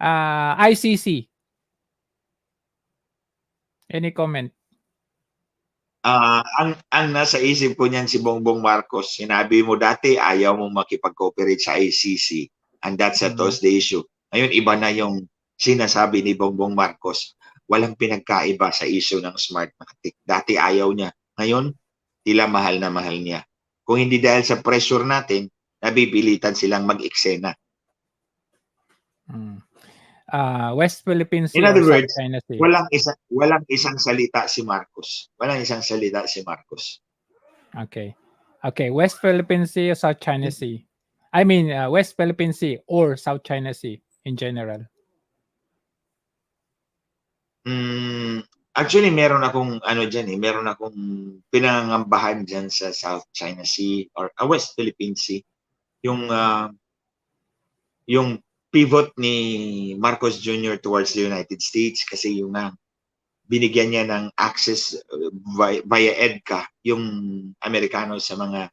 ICC. Any comment? Ang nasa isip ko niyan si Bongbong Marcos, sinabi mo dati ayaw mong makipag-cooperate sa ICC and that settles the issue. Ngayon iba na yung sinasabi ni Bongbong Marcos. Walang pinagkaiba sa issue ng Smartmatic. Dati ayaw niya. Ngayon, tila mahal na mahal niya. Kung hindi dahil sa pressure natin, nabipilitan silang mag-eksena. West Philippine Sea. In other words, China Sea. walang isang salita si Marcos. Walang isang salita si Marcos. Okay. West Philippine Sea or South China Sea? I mean, West Philippine Sea or South China Sea in general. Actually, meron akong meron akong pinangangambahan dyan sa South China Sea or West Philippine Sea. Yung pivot ni Marcos Jr. towards the United States kasi yung binigyan niya ng access via EDCA yung Amerikano sa mga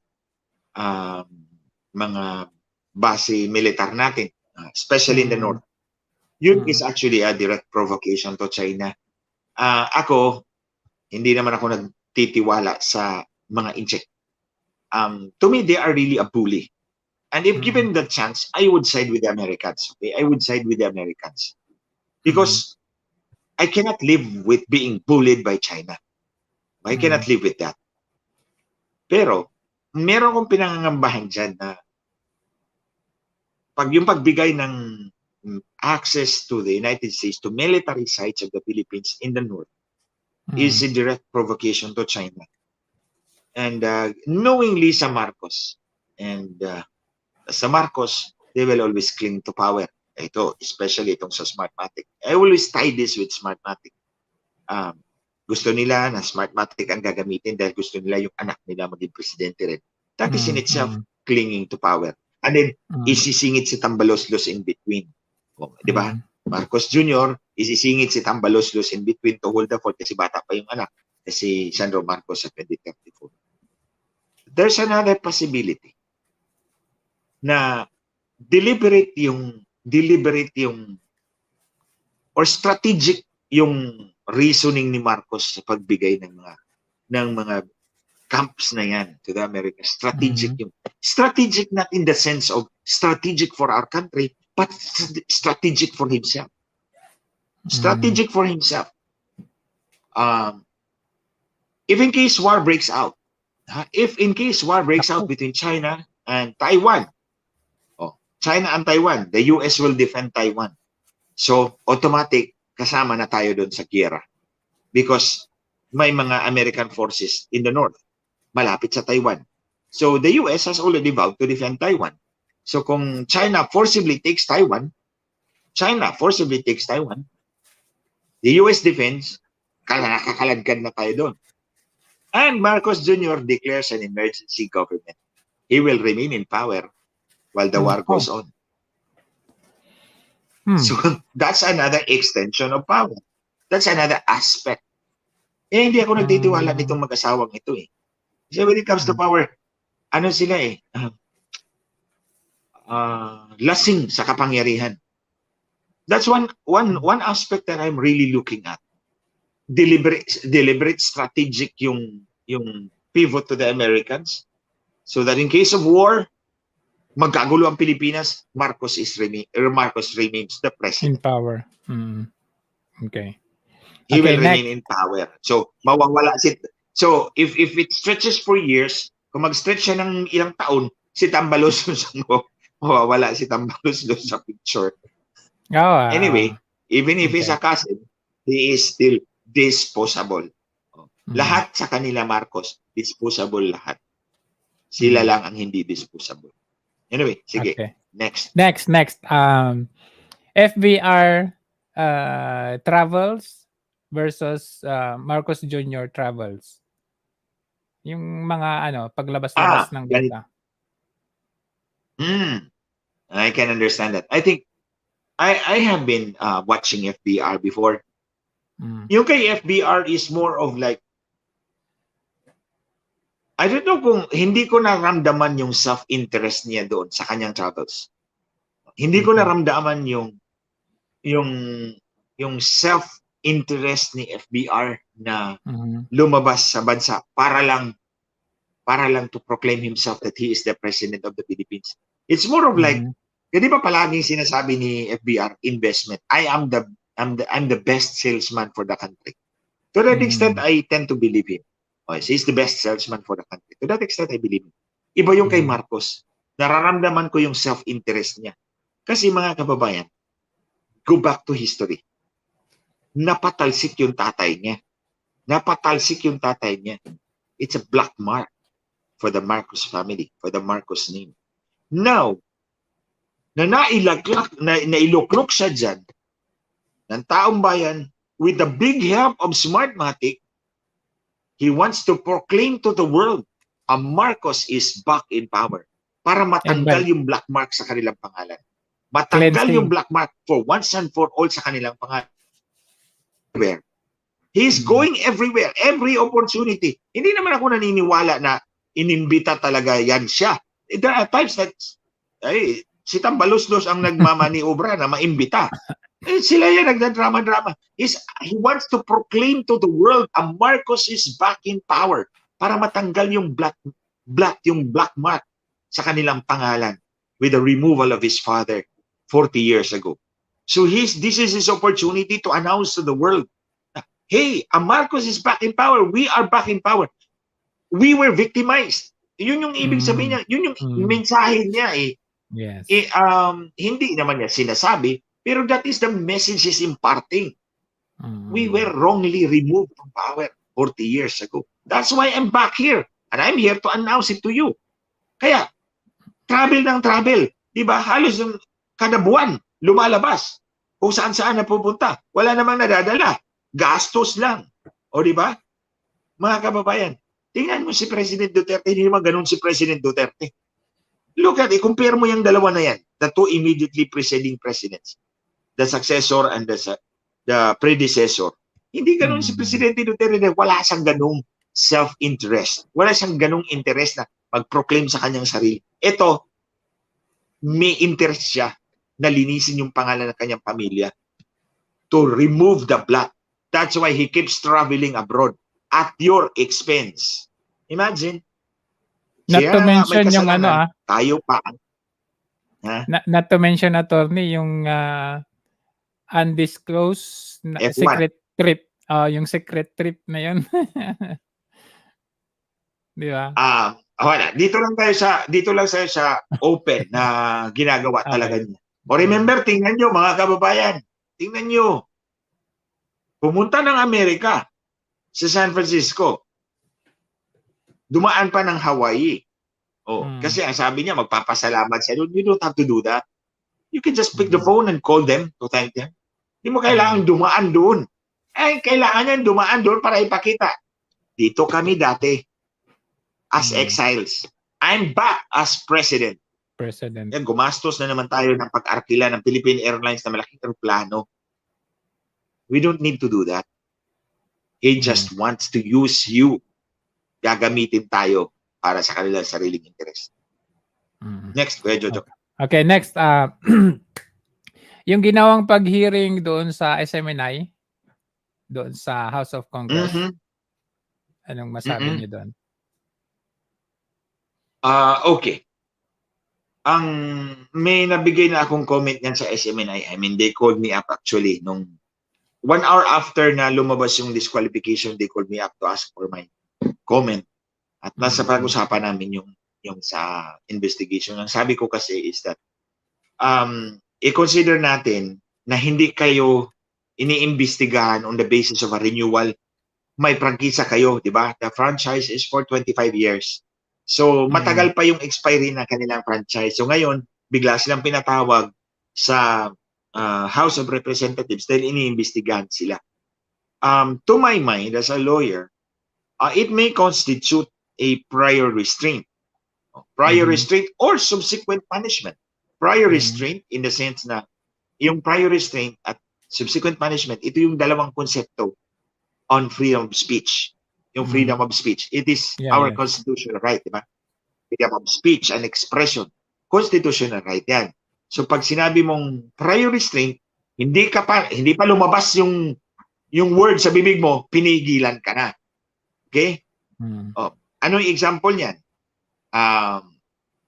base militar natin, especially in the north. Yun is actually a direct provocation to China. Ako, hindi naman ako nagtitiwala sa mga incheck. To me, they are really a bully. And if given the chance, I would side with the Americans. Okay, I would side with the Americans because I cannot live with being bullied by China. I cannot live with that. Pero meron akong pinangangambahan dyan na yung pagbigay ng access to the United States to military sites of the Philippines in the north is a direct provocation to China. And knowingly sa Marcos and sa Marcos, they will always cling to power. Ito, especially itong sa Smartmatic. I always tie this with Smartmatic. Gusto nila na Smartmatic ang gagamitin dahil gusto nila yung anak nila maging presidente rin. That is in itself clinging to power. And then, isisingit si Tambaloslos in between. Di ba? Marcos Jr., isisingit si Tambaloslos in between to hold the fort kasi bata pa yung anak. Kasi Sandro Marcos sa 2034. There's another possibility na deliberate yung or strategic yung reasoning ni Marcos sa pagbigay ng mga camps na yan to the Americans. Strategic yung strategic not in the sense of strategic for our country but strategic for himself. Strategic for himself. If in case war breaks out between China and Taiwan, China and Taiwan, the US will defend Taiwan. So, automatic, kasama na tayo doon sa giyera. Because may mga American forces in the north, malapit sa Taiwan. So, the US has already vowed to defend Taiwan. So, kung China forcibly takes Taiwan, the US defends, kakaladkad na tayo doon. And Marcos Jr. declares an emergency government. He will remain in power while the war goes on. So that's another extension of power. That's another aspect. Hindi ako nagtitiwala nitong mag-asawang ito eh. Kasi when it comes to power, ano sila eh, lasing sa kapangyarihan. That's one aspect that I'm really looking at. Deliberate strategic yung pivot to the Americans so that in case of war, magkagulo ang Pilipinas, Marcos remains the president. In power. Okay. He will remain in power. So, mawawala so if it stretches for years, kung mag-stretch siya ng ilang taon, si Tambaloslos mawawala si Tambaloslos sa picture. Anyway, even if he's a cousin, he is still disposable. Lahat sa kanila, Marcos, disposable lahat. Sila lang ang hindi disposable. Anyway, sige. Okay. Next. FBR travels versus Marcos Jr. travels. Yung mga paglabas-labas ng data. I can understand that. I think I have been watching FBR before. Yung kay FBR is more of like, I don't know kung hindi ko naramdaman yung self-interest niya doon sa kanyang travels. Hindi ko naramdaman yung yung self-interest ni FBR na Mhm. lumabas sa bansa para lang to proclaim himself that he is the president of the Philippines. It's more of like, Mhm. di ba palaging sinasabi ni FBR, investment. I'm the best salesman for the country. To that extent, Mhm. I tend to believe him. Oh, he's the best salesman for the country. To that extent, I believe him. Iba yung kay Mhm. Marcos. Nararamdaman ko yung self-interest niya. Kasi mga kababayan, go back to history. Napatalsik yung tatay niya. It's a black mark for the Marcos family, for the Marcos name. Now, na nailuklok siya dyan ng taong bayan with the big help of Smartmatic, he wants to proclaim to the world Marcos is back in power para matanggal yung black mark sa kanilang pangalan. Matanggal yung Cleansing. black mark for once and for all sa kanilang pangalan. He's going everywhere, every opportunity. Hindi naman ako naniniwala na inimbita talaga yan siya. There are times that si Tambaluslos ang nagmamaniobra na maimbita. Sila yan nagdadrama-drama. He wants to proclaim to the world Marcos is back in power para matanggal yung black mark sa kanilang pangalan with the removal of his father 40 years ago. So this is his opportunity to announce to the world, hey, Marcos is back in power. We are back in power. We were victimized. Yun yung ibig sabihin niya. Yun yung mensahe niya eh. Yes. Hindi naman niya sinasabi, pero that is the message he's imparting. We were wrongly removed from power 40 years ago. That's why I'm back here. And I'm here to announce it to you. Kaya, travel ng travel. Diba? Halos yung kada buwan, lumalabas. Kung saan-saan na pupunta. Wala namang nadadala. Gastos lang. O diba? Mga kababayan, tingnan mo si President Duterte. Hindi naman ganun si President Duterte. Look at it. Compare mo yung dalawa na yan. The two immediately preceding presidents. The successor and the predecessor. Hindi ganun si Presidente Duterte. Wala siyang ganung self-interest. Wala siyang ganung interest na mag-proclaim sa kanyang sarili. Ito, may interest siya na linisin yung pangalan ng kanyang pamilya to remove the black. That's why he keeps traveling abroad at your expense. Imagine. Not Siya to na nga may mention yung kasalanan, tayo pa. Not to mention, attorney, yung undisclosed F1. secret trip. Yung secret trip na yun. Di ba? Wala. Dito lang tayo sa open na ginagawa talaga niya. O remember, tingnan nyo mga kababayan. Tingnan nyo. Pumunta ng Amerika sa San Francisco. Dumaan pa ng Hawaii. Kasi ang sabi niya, magpapasalamat siya. You don't have to do that. You can just pick the phone and call them to thank them. Hindi mo kailangan dumaan doon. Kailangan niya dumaan doon para ipakita. Dito kami dati as exiles. I'm back as president. Yan, gumastos na naman tayo ng pag-arkila ng Philippine Airlines na malaking aeroplano. We don't need to do that. He just wants to use you. Gagamitin tayo para sa kanilang sariling interest. Next, Kuya Jojo. Okay, next. Yung ginawang pag-hearing doon sa SMNI, doon sa House of Congress, anong masabi niyo doon? Okay. May nabigay na akong comment yan sa SMNI. I mean, they called me up actually nung 1 hour after na lumabas yung disqualification, they called me up to ask for my comment. At nasa pag-usapan namin yung sa investigation. Ang sabi ko kasi is that i-consider natin na hindi kayo iniimbestigahan on the basis of a renewal. May prangkisa kayo, di ba? The franchise is for 25 years. So, matagal pa yung expiry ng kanilang franchise. So, ngayon, bigla silang pinatawag sa House of Representatives dahil iniimbestigahan sila. To my mind, as a lawyer, it may constitute a prior restraint. Prior restraint or subsequent punishment. Prior restraint in the sense na yung prior restraint at subsequent punishment, ito yung dalawang konsepto on freedom of speech. Yung freedom of speech. It is our constitutional right, di ba? Freedom of speech and expression. Constitutional right yan. So pag sinabi mong prior restraint, hindi pa lumabas yung word sa bibig mo, pinigilan ka na. Okay? Oh, anong example niyan?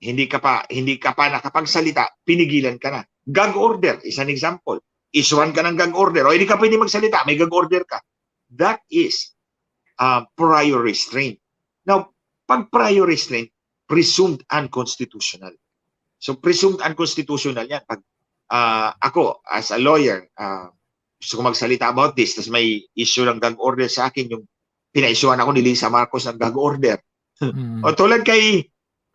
Hindi ka pa nakapagsalita, pinigilan ka na. Gag order is an example. Isuan ka ng gag order. O hindi ka pwede magsalita, may gag order ka. That is prior restraint. Now, pag prior restraint, presumed unconstitutional. So, presumed unconstitutional yan. Pag ako, as a lawyer, gusto ko magsalita about this, tapos may issue ng gag order sa akin, yung pinaisuan ako ni Lisa Marcos ng gag order. O tulad kay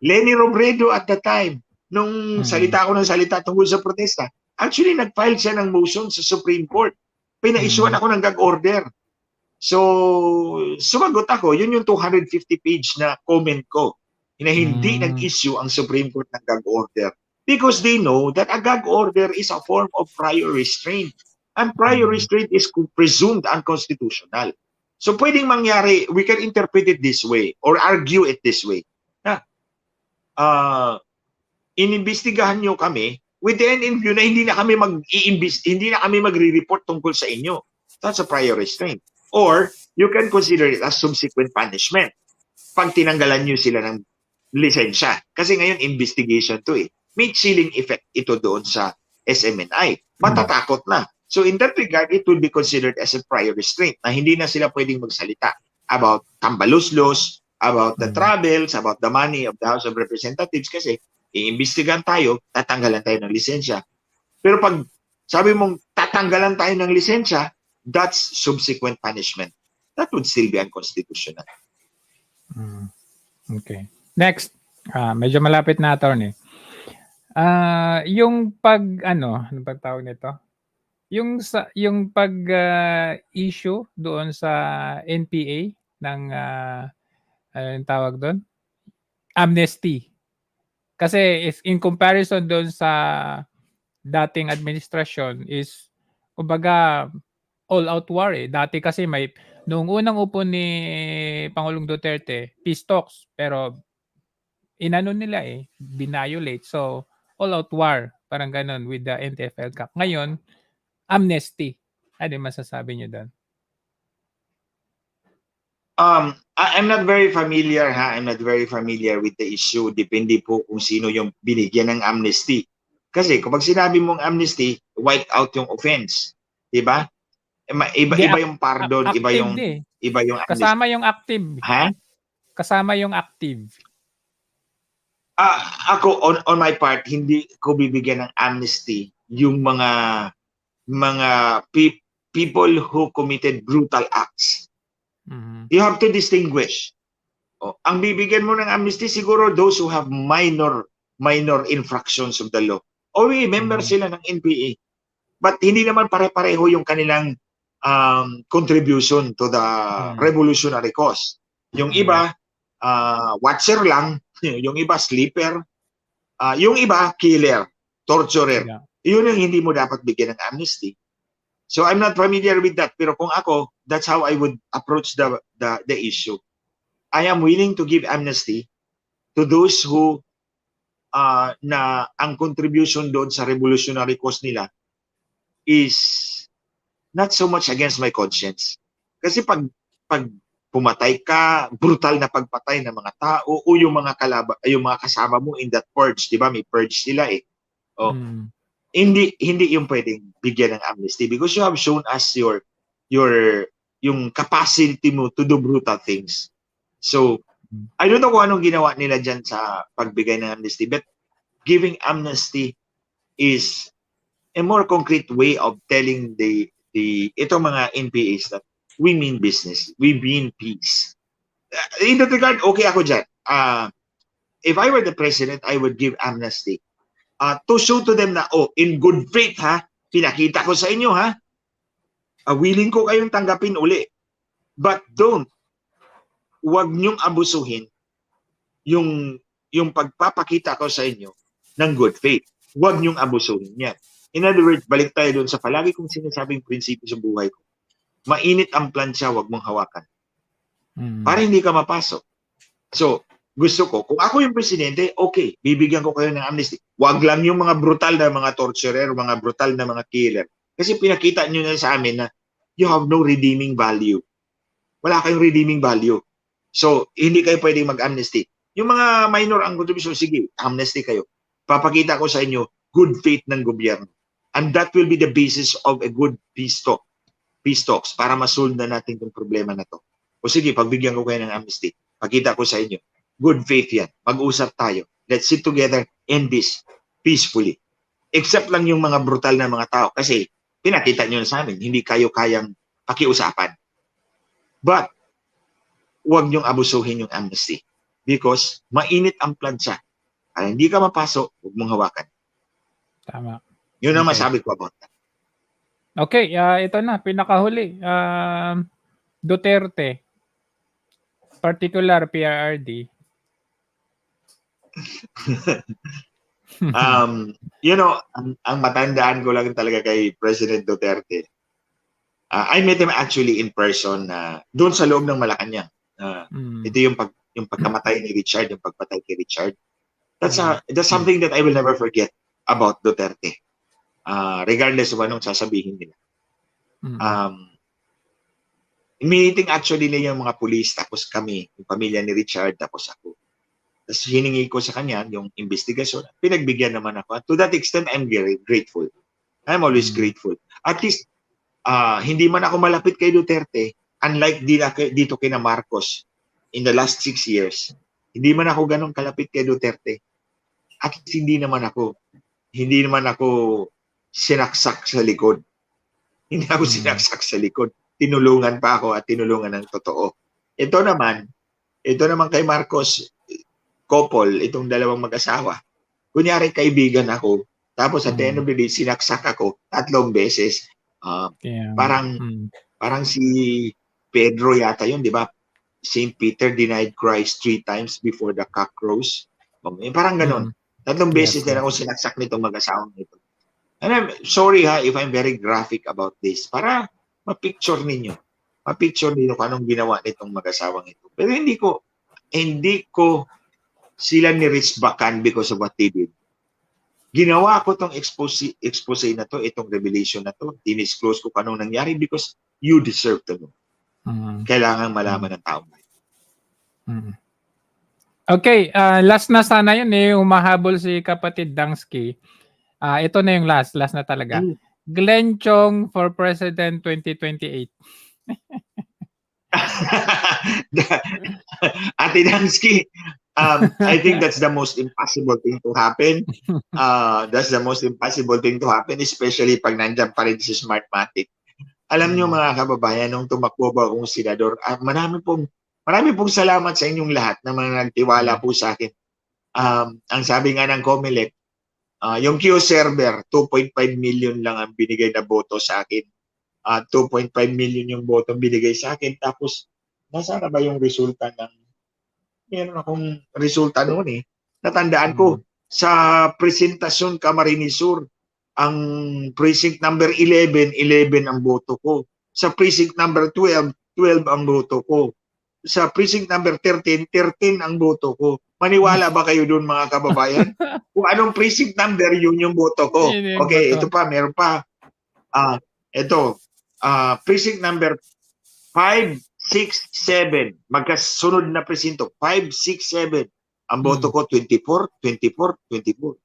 Lenny Robredo at the time, nung salita ako ng salita tungkol sa protesta, actually nag-file siya ng motion sa Supreme Court. Pinaisuan ako ng gag order. So, sumagot ako, yun yung 250-page na comment ko, na hindi nag-issue ang Supreme Court ng gag order. Because they know that a gag order is a form of prior restraint. And prior restraint is presumed unconstitutional. So pwedeng mangyari, we can interpret it this way or argue it this way. Inimbestigahan nyo kami with the end in view na hindi na kami magre-report tungkol sa inyo. That's a prior restraint. Or you can consider it as subsequent punishment. Pag tinanggalan nyo sila ng lisensya. Kasi ngayon investigation to eh. May chilling effect ito doon sa SMNI. Matatakot na. So in that regard, it will be considered as a prior restraint na hindi na sila pwedeng magsalita about tambaluslos, about the travels, about the money of the House of Representatives kasi iimbestigahan tayo, tatanggalan tayo ng lisensya. Pero pag sabi mong tatanggalan tayo ng lisensya, that's subsequent punishment. That would still be unconstitutional. Okay. Next, medyo malapit na, attorney. Yung ano bang tawag nito? Yung pag issue doon sa NPA ng anong tawag doon? Amnesty. Kasi if in comparison doon sa dating administrasyon is kumbaga all out war eh. Dati kasi may noong unang upo ni Pangulong Duterte, peace talks, pero inano nila eh, binayolate. So all out war, parang ganun with the NTFL Cup. Ngayon, amnesty. Ano yung masasabi niyo doon? I'm not very familiar I'm not very familiar with the issue. Depende po kung sino yung binigyan ng amnesty. Kasi kapag sinabi mong amnesty, wipe out yung offense. Diba? Iba yung pardon, iba yung amnesty. Kasama yung active. Ha? Kasama yung active. Ako on my part, hindi ko bibigyan ng amnesty yung mga people who committed brutal acts. You have to distinguish. Ang bibigyan mo ng amnesty siguro those who have minor infractions of the law. O remember sila ng NPA. But hindi naman pare-pareho yung kanilang contribution to the revolutionary cause. Yung iba, watcher lang. Yung iba, sleeper. Yung iba, killer, torturer. Yeah. Yun yung hindi mo dapat bigyan ng amnesty. So I'm not familiar with that. Pero kung ako, that's how I would approach the issue. I am willing to give amnesty to those who na ang contribution doon sa revolutionary cause nila is not so much against my conscience. Kasi pag pumatay ka, brutal na pagpatay ng mga tao o yung mga kasama mo in that purge, 'di ba? May purge sila eh. Hindi yung pwedeng bigyan ng amnesty because you have shown us yung capacity mo to do brutal things. So, I don't know kung anong ginawa nila dyan sa pagbigay ng amnesty, but giving amnesty is a more concrete way of telling itong mga NPAs that we mean business, we mean peace. In that regard, okay ako dyan. If I were the president, I would give amnesty to show to them na, in good faith pinakita ko sa inyo willing ko kayong tanggapin uli. But wag niyong abusuhin yung pagpapakita ko sa inyo ng good faith. Wag niyong abusuhin yan. In other words, balik tayo doon sa palagi kong sinasabing prinsipyo sa buhay ko. Mainit ang plancha, wag mong hawakan. Para hindi ka mapasok. So, gusto ko, kung ako yung presidente, okay, bibigyan ko kayo ng amnesty. Wag lang yung mga brutal na mga torturer, mga brutal na mga killer. Kasi pinakita nyo na sa amin na you have no redeeming value. Wala kayong redeeming value. So, hindi kayo pwedeng mag-amnesty. Yung mga minor ang contribution, sige, amnesty kayo. Papakita ko sa inyo, good faith ng gobyerno. And that will be the basis of a good peace talks para masolve na natin yung problema na to. O sige, pagbigyan ko kayo ng amnesty. Pakita ko sa inyo, good faith yan. Mag-usap tayo. Let's sit together, end this peacefully. Except lang yung mga brutal na mga tao. Kasi, pinakita nyo na sa amin, hindi kayo kayang pakiusapan. But, huwag niyong abusuhin yung amnesty because mainit ang plancha. Kaya hindi ka mapasok, huwag mong hawakan. Tama. Yun ang masabi ko about that. Okay, ito na, pinakahuli. Duterte, particular PRRD. You know, ang matandaan ko lang talaga kay President Duterte, I met him actually in person doon sa loob ng Malacanang. Ito yung pagkamatay ni Richard, yung pagpatay kay Richard. That's something that I will never forget about Duterte. Regardless of anong sasabihin nila. Meeting actually nila yung mga police, tapos kami, yung pamilya ni Richard, tapos ako. Tapos hiningi ko sa kanya yung investigasyon. Pinagbigyan naman ako. To that extent, I'm very grateful. I'm always grateful. At least, hindi man ako malapit kay Duterte, unlike dito kina Marcos in the last 6 years. Hindi man ako ganun kalapit kay Duterte. At least hindi naman ako sinaksak sa likod. Hindi ako sinaksak sa likod. Tinulungan pa ako at tinulungan ng totoo. Ito naman kay Marcos, couple, itong dalawang mag-asawa. Kunyari kaibigan ako, tapos at the end of the day, sinaksak ako 3 beses. Parang si Pedro yata yun, di ba? St. Peter denied Christ 3 times before the cock crows. Parang ganun. 3 beses din ako sinaksak nitong mag-asawang nito. And I'm sorry if I'm very graphic about this. Para ma-picture ninyo kung anong ginawa nitong mag-asawang ito. Pero hindi ko sila ni-reachbackan because of what they did. Ginawa ko tong expose na to, itong revelation na to, dinisclose ko kung anong nangyari because you deserve to know. Kailangan malaman ng tao. Okay, last na sana yun humahabol si kapatid Dangsky. Ito na yung last na talaga. Glenn Chong for President 2028. Ate Dansky, I think that's the most impossible thing to happen. That's the most impossible thing to happen, especially pag nandiyan pa rin si Smartmatic. Alam niyo mga kababayan, nung tumakbo ba akong senador, marami pong salamat sa inyong lahat na mga nagtiwala po sa akin. Ang sabi nga ng COMELEC, yung Q server, 2.5 million lang ang binigay na boto sa akin. 2.5 million yung boto binigay sa akin. Tapos, nasaan na ba yung resulta ng... Meron akong resulta noon Natandaan ko, sa presentasyon Camarines Sur, ang precinct number 11 ang boto ko. Sa precinct number 12 ang boto ko. Sa precinct number 13 ang boto ko. Maniwala ba kayo doon mga kababayan? Kung anong precinct number, yun yung boto ko. Okay, ito pa, meron pa. Precinct number 5, 6, 7. Magkasunod na presinto. 5, 6, 7. Ang boto ko, 24, 24, 24.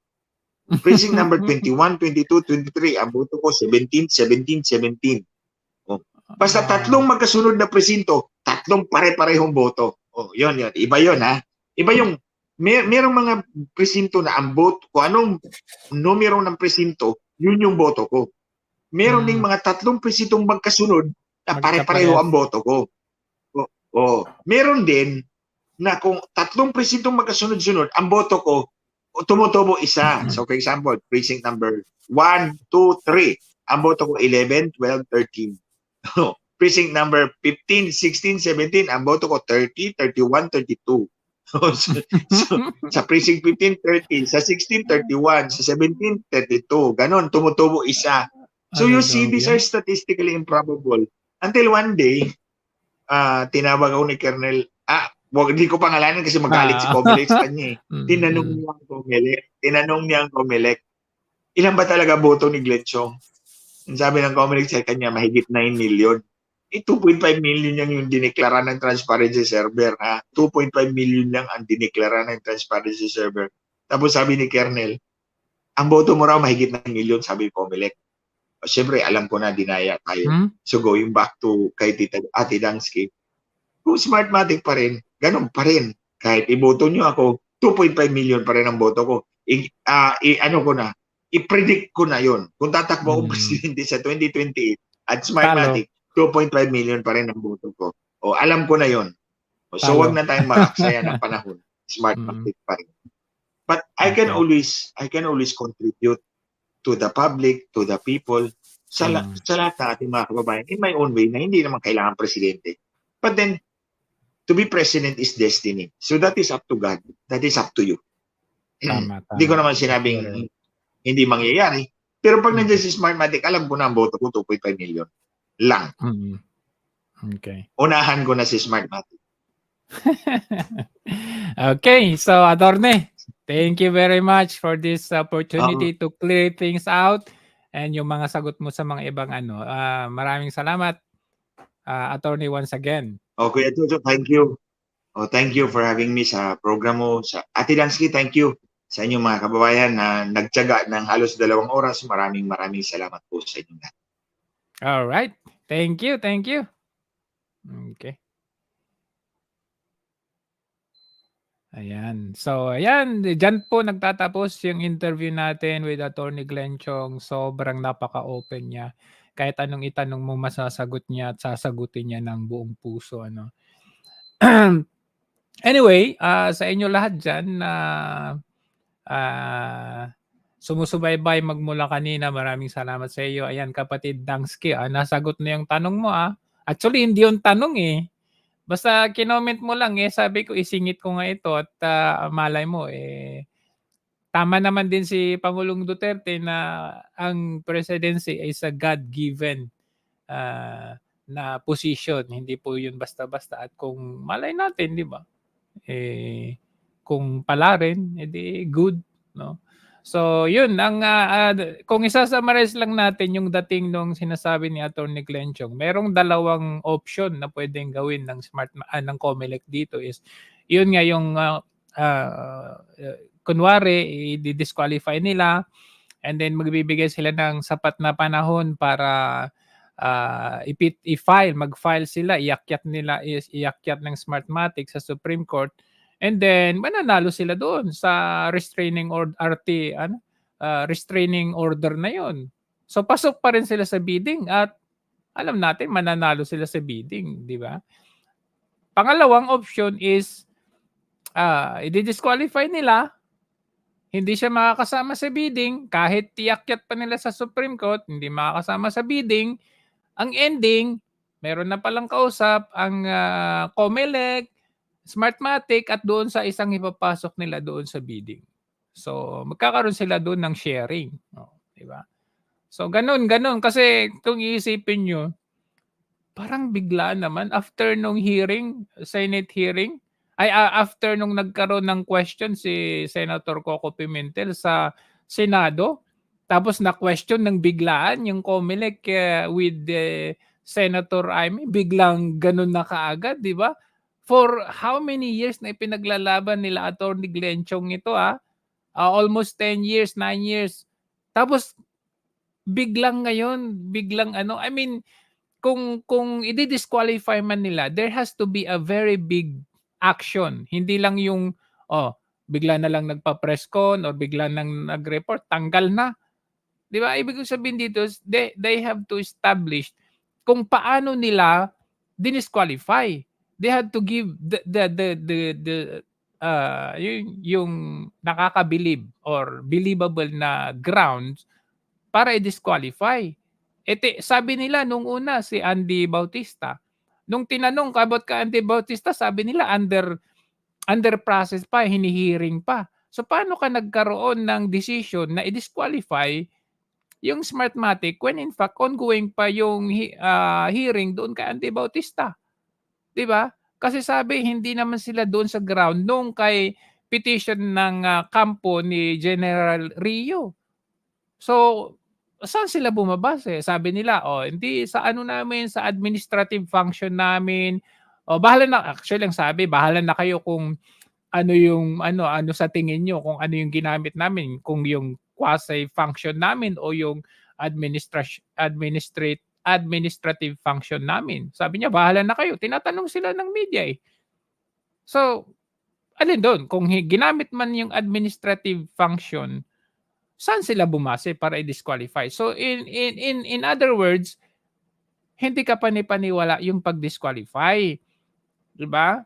Precinct number 21, 22, 23. Ang boto ko, 17, 17, 17. Basta 3 magkasunod na presinto, 3 pare-parehong boto. Yun. Iba yun, ha? Iba yung, merong mga presinto na ang boto, kung anong numero ng presinto, yun yung boto ko. Meron ding mga 3 presintong magkasunod na pare-pareho ang boto ko. Meron din na kung 3 presintong magkasunod-sunod, ang boto ko, tumutubo isa. So, for example, precinct number 1, 2, 3. Ang boto ko 11, 12, 13. Precinct number 15, 16, 17. Ang boto ko 30, 31, 32. Sa precinct 15, 30. Sa 16, 31. Sa 17, 32. Ganon, tumutubo isa. So you see, these are statistically improbable. Until one day, tinawag ako ni Colonel, hindi ko pangalanan kasi magalit si Comelec sa kanya Tinanong niya ang Comelec, ilan ba talaga boto ni Glenn Chong? Ang sabi ng Comelec sa kanya, mahigit 9 million. 2.5 million lang yung dineklara ng transparency server. 2.5 million lang ang dineklara ng transparency server. Tapos sabi ni Kernel, ang boto mo raw mahigit 9 million, sabi ni Comelec. Siyempre, alam ko na dinaya tayo. So going back to kay Ate Dansky, kung Smartmatic pa rin, ganun pa rin. Kahit iboto nyo ako, 2.5 million pa rin ang boto ko. I-predict ko na yon. Kung tatakbo akong presidente sa 2028 at Smartmatic, 2.5 million pa rin ang boto ko. Alam ko na yon. So wag na tayong makaksaya ng panahon. Smartmatic pa rin. But I can always contribute to the public, to the people, sa lahat ng ating mga kababayan in my own way na hindi naman kailangan presidente. But then, to be president is destiny. So that is up to God. That is up to you. Hindi ko naman sinabing hindi mangyayari. Pero pag nandiyan si Smartmatic, alam ko na ang boto ko 2.5 million lang. Okay. Unahan ko na si Smartmatic. Okay, so Attorney, thank you very much for this opportunity to clear things out and yung mga sagot mo sa mga ibang maraming salamat, Attorney, once again. Okay, Tuto, thank you. Thank you for having me sa program mo. Sa Ate Dansky, thank you sa inyong mga kababayan na nagtiyaga ng halos 2 oras. Maraming salamat po sa inyong lahat. All right. Thank you. Okay. Ayan. So, ayan. Diyan po nagtatapos yung interview natin with Attorney Glenn Chong. Sobrang napaka-open niya. Kahit anong itanong mo, masasagot niya at sasagutin niya ng buong puso. Anyway, sa inyo lahat dyan na sumusubaybay magmula kanina, maraming salamat sa iyo. Ayan, kapatid Dansky, nasagot na yung tanong mo. Actually, hindi yung tanong Basta kinoment mo lang sabi ko isingit ko nga ito at malay mo tama naman din si Pangulong Duterte na ang presidency is a God-given na position. Hindi po yun basta-basta at kung malay natin, di ba? Kung pala rin, edi good, no? So, yun ang kung isa-summarize lang natin yung dating nung sinasabi ni Attorney Glenn Chong, merong 2 option na pwedeng gawin ng ng Comelec dito is yun nga yung kunwari i-disqualify nila and then magbibigay sila ng sapat na panahon para mag-file sila, iakyat ng Smartmatic sa Supreme Court. And then mananalo sila doon sa restraining order na 'yon. So pasok pa rin sila sa bidding at alam natin mananalo sila sa bidding, di ba? Pangalawang option is i-disqualify nila, hindi siya makakasama sa bidding kahit iakyat pa nila sa Supreme Court, hindi makakasama sa bidding. Ang ending, meron na palang kausap ang Comelec, Smartmatic at doon sa isang ipapasok nila doon sa bidding. So, magkakaroon sila doon ng sharing. Di ba? So, ganun. Kasi kung iisipin nyo, parang bigla naman after nung hearing, Senate hearing, after nung nagkaroon ng question si Senator Coco Pimentel sa Senado, tapos na-question ng biglaan yung Comelec with Senator Amy, biglang ganun na kaagad, di ba? For how many years na ipinaglalaban nila Attorney Glenn Chong ito almost 10 years, 9 years. Tapos biglang ngayon, I mean, kung i-disqualify man nila, there has to be a very big action. Hindi lang yung bigla na lang nagpa-press con or bigla nang nag-report, tanggal na. 'Di ba? Ibig sabihin dito, they have to establish kung paano nila dinisqualify. They had to give yung nakakabilib or believable na grounds para i-disqualify. Sabi nila nung una si Andy Bautista. Nung tinanong about ka Andy Bautista, sabi nila under process pa, hinihearing pa. So paano ka nagkaroon ng decision na i-disqualify yung Smartmatic when in fact ongoing pa yung hearing doon kay Andy Bautista? 'Di ba? Kasi sabi hindi naman sila doon sa ground nung kay petition ng kampo ni General Rio. So Saan sila bumabase? Sabi nila, "Oh, hindi sa ano namin, sa administrative function namin." O bahala na actually ang sabi, "Bahala na kayo kung ano yung ano sa tingin niyo kung ano yung ginamit namin, kung yung quasi-function namin o yung administrative function namin." Sabi niya, "Bahala na kayo." Tinatanong sila ng media, eh. So, alin dun kung ginamit man yung administrative function, saan sila bumase para i-disqualify? So in other words, hindi ka pani-paniwala yung pag-disqualify, 'di ba?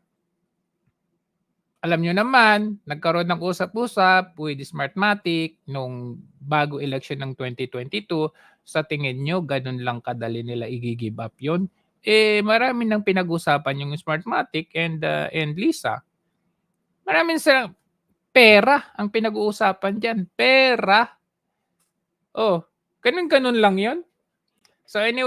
Alam niyo naman, nagkaroon ng usap-usap with Smartmatic nung bago election ng 2022. Sa tingin niyo ganun lang kadali nila i-gi-give up yun? Eh, marami ng pinag-usapan yung Smartmatic and Lisa. Marami silang pera ang pinag-uusapan diyan, pera. Oh, ganun-ganun lang yun. So anyway